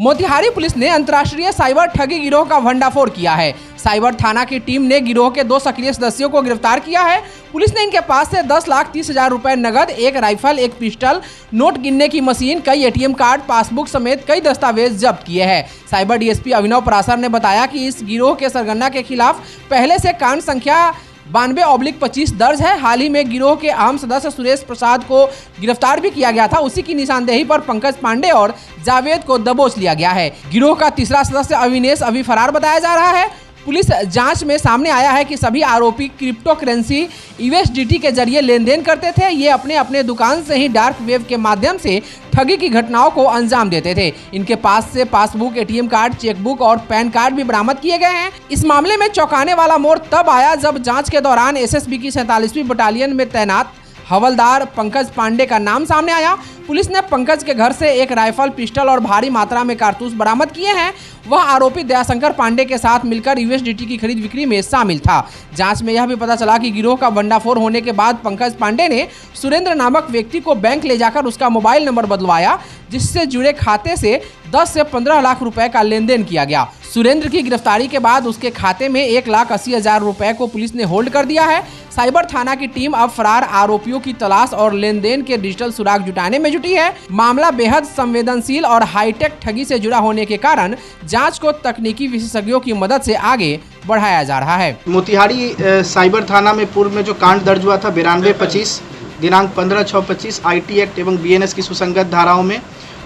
Motihari police ने अंतर्राष्ट्रीय cyber ठगी गिरोह का भंडाफोड़ किया है। साइबर थाना की टीम ने गिरोह के 2 सक्रिय सदस्यों को गिरफ्तार किया है। पुलिस ने इनके पास से 10,30,000 रुपए नगद, 1 राइफल, 1 पिस्टल, नोट गिनने की मशीन, कई एटीएम कार्ड, पासबुक समेत कई दस्तावेज जब्त किए हैं। साइबर डीएसपी अभिनव पराशर ने बताया कि इस गिरोह के सरगना के खिलाफ पहले से कांड संख्या 92/25 दर्ज है। हाल ही में गिरोह के अहम सदस्य सुरेश प्रसाद को गिरफ्तार भी किया गया था। उसी की निशानदेही पर पंकज पांडे और जावेद को दबोच लिया गया है। गिरोह का तीसरा सदस्य अविनेश अभी फरार बताया जा रहा है। पुलिस जांच में सामने आया है कि सभी आरोपी क्रिप्टो करेंसी USDT के जरिए लेन देन करते थे। ये अपने अपने दुकान से ही डार्क वेब के माध्यम से ठगी की घटनाओं को अंजाम देते थे। इनके पास से पासबुक, एटीएम कार्ड, चेकबुक और पैन कार्ड भी बरामद किए गए हैं। इस मामले में चौंकाने वाला मोड़ तब आया जब जांच के दौरान SSB की 47वीं बटालियन में तैनात हवलदार पंकज पांडे का नाम सामने आया। पुलिस ने पंकज के घर से 1 राइफल, पिस्टल और भारी मात्रा में कारतूस बरामद किए हैं। वह आरोपी दयाशंकर पांडे के साथ मिलकर USDT की खरीद बिक्री में शामिल था। जांच में यह भी पता चला कि गिरोह का भंडाफोड़ होने के बाद पंकज पांडे ने सुरेंद्र नामक व्यक्ति को बैंक ले जाकर उसका मोबाइल नंबर बदलवाया, जिससे जुड़े खाते से 10 से 15 लाख रुपए का लेन देन किया गया। सुरेंद्र की गिरफ्तारी के बाद उसके खाते में 1,80,000 रुपए को पुलिस ने होल्ड कर दिया है। साइबर थाना की टीम अब फरार आरोपियों की तलाश और लेन देन के डिजिटल सुराग जुटाने में जुटी है। मामला बेहद संवेदनशील और हाईटेक ठगी से जुड़ा होने के कारण जांच को तकनीकी विशेषज्ञों की मदद से आगे बढ़ाया जा रहा है। मोतिहारी साइबर थाना में पूर्व में जो कांड दर्ज हुआ था 92/25 दिनांक 15/6/25 IT एक्ट एवं BNS की सुसंगत धाराओं में,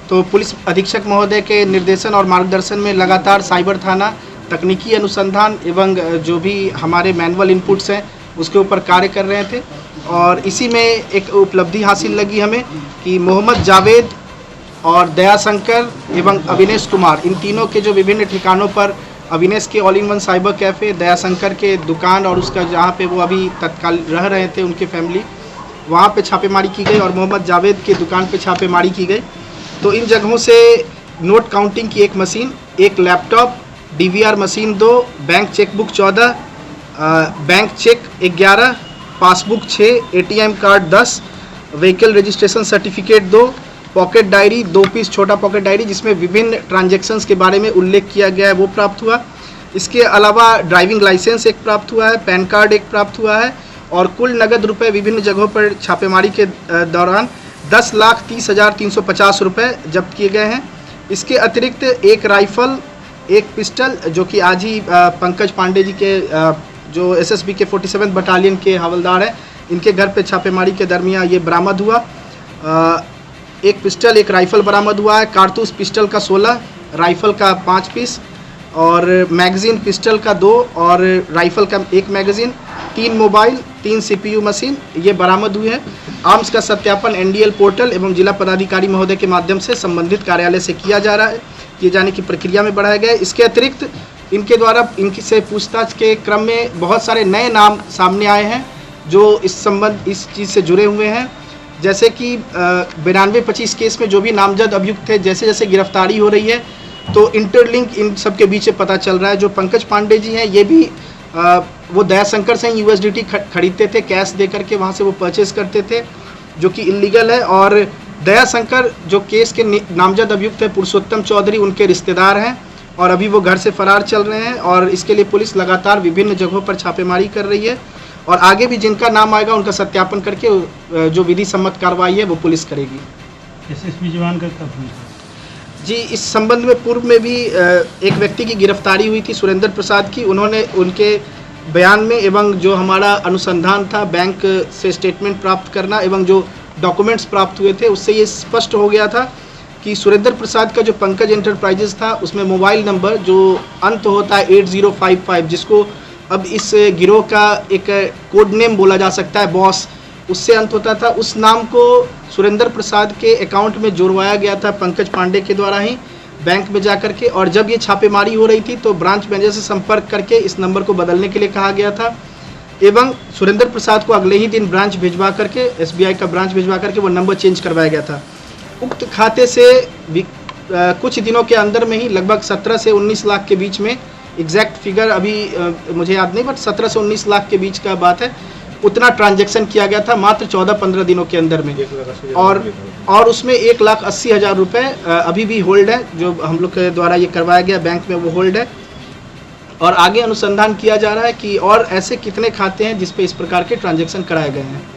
तो पुलिस अधीक्षक महोदय के निर्देशन और मार्गदर्शन में लगातार साइबर थाना तकनीकी अनुसंधान एवं जो भी हमारे मैनुअल इनपुट्स हैं उसके ऊपर कार्य कर रहे थे। और इसी में एक उपलब्धि हासिल लगी हमें कि मोहम्मद जावेद और दयाशंकर एवं अविनेश कुमार, इन तीनों के जो विभिन्न ठिकानों पर अविनेश के all in one cyber cafe, Dayashankar के दुकान और उसका जहाँ पे वो अभी तत्काल रह रहे थे उनके फैमिली, वहाँ पे छापेमारी की गई और मोहम्मद जावेद के दुकान पे छापेमारी की गई। तो इन जगहों से नोट काउंटिंग की 1 machine, 1 laptop, DVR machine 2, bank chequebook 14, bank cheque 11, passbook 6, ATM card 10, vehicle registration certificate 2, pocket diary 2 piece छोटा पॉकेट डायरी जिसमें विभिन्न ट्रांजैक्शंस के बारे में उल्लेख किया गया है वो प्राप्त हुआ। इसके अलावा ड्राइविंग लाइसेंस 1 प्राप्त हुआ है, पैन कार्ड 1 प्राप्त हुआ है और कुल नगद रुपए विभिन्न जगहों पर छापेमारी के दौरान 10,30,350 रुपये जब्त किए गए हैं। इसके अतिरिक्त 1 राइफल, 1 पिस्टल जो कि आज ही पंकज पांडे जी के जो SSB के 47 बटालियन के हवलदार हैं, इनके घर पे छापेमारी के दरमियान ये बरामद हुआ। 1 पिस्टल, 1 राइफल बरामद हुआ है। कारतूस पिस्टल का 16, राइफल का 5 पीस और मैगज़ीन पिस्टल का 2 और राइफल का 1 मैगज़ीन, 3 मोबाइल, 3 CPU मशीन ये बरामद हुए हैं। आर्म्स का सत्यापन NDL पोर्टल एवं जिला पदाधिकारी महोदय के माध्यम से संबंधित कार्यालय से किया जा रहा है, किए जाने की प्रक्रिया में बढ़ाया गया है। इसके अतिरिक्त इनके द्वारा इनकी से पूछताछ के क्रम में बहुत सारे नए नाम सामने आए हैं जो इस चीज़ से जुड़े हुए हैं। जैसे कि 92/25 केस में जो भी नामजद अभियुक्त थे, जैसे जैसे गिरफ्तारी हो रही है तो इंटरलिंक इन सब के बीच पता चल रहा है। जो पंकज पांडे जी हैं ये भी वो दयाशंकर से USDT खरीदते थे, कैश दे करके वहाँ से वो परचेज़ करते थे जो कि इलीगल है। और दयाशंकर जो केस के नामजद अभियुक्त है पुरुषोत्तम चौधरी, उनके रिश्तेदार हैं और अभी वो घर से फरार चल रहे हैं और इसके लिए पुलिस लगातार विभिन्न जगहों पर छापेमारी कर रही है और आगे भी जिनका नाम आएगा उनका सत्यापन करके जो विधि सम्मत कार्रवाई है वो पुलिस करेगी। SSB जवान का कब जी, इस संबंध में पूर्व में भी एक व्यक्ति की गिरफ्तारी हुई थी सुरेंद्र प्रसाद की। उन्होंने उनके बयान में एवं जो हमारा अनुसंधान था बैंक से स्टेटमेंट प्राप्त करना एवं जो डॉक्यूमेंट्स प्राप्त हुए थे उससे ये स्पष्ट हो गया था कि सुरेंद्र प्रसाद का जो पंकज एंटरप्राइजेस था उसमें मोबाइल नंबर जो अंत होता है 8055, जिसको अब इस गिरोह का एक कोड नेम बोला जा सकता है बॉस, उससे अंत होता था, उस नाम को सुरेंद्र प्रसाद के अकाउंट में जुड़वाया गया था पंकज पांडे के द्वारा ही बैंक में जा करके। और जब ये छापेमारी हो रही थी तो ब्रांच मैनेजर से संपर्क करके इस नंबर को बदलने के लिए कहा गया था एवं सुरेंद्र प्रसाद को अगले ही दिन ब्रांच भिजवा करके SBI का ब्रांच भिजवा करके वो नंबर चेंज करवाया गया था। उक्त खाते से कुछ दिनों के अंदर में ही लगभग 17 से 19 लाख के बीच में, एग्जैक्ट फिगर अभी मुझे याद नहीं, बट 17 से 19 लाख के बीच का बात है, उतना ट्रांजैक्शन किया गया था मात्र 14-15 दिनों के अंदर में। और और उसमें 1,80,000 रुपये अभी भी होल्ड है, जो हम लोग के द्वारा ये करवाया गया बैंक में वो होल्ड है। और आगे अनुसंधान किया जा रहा है कि और ऐसे कितने खाते हैं जिस पे इस प्रकार के ट्रांजैक्शन कराए गए हैं।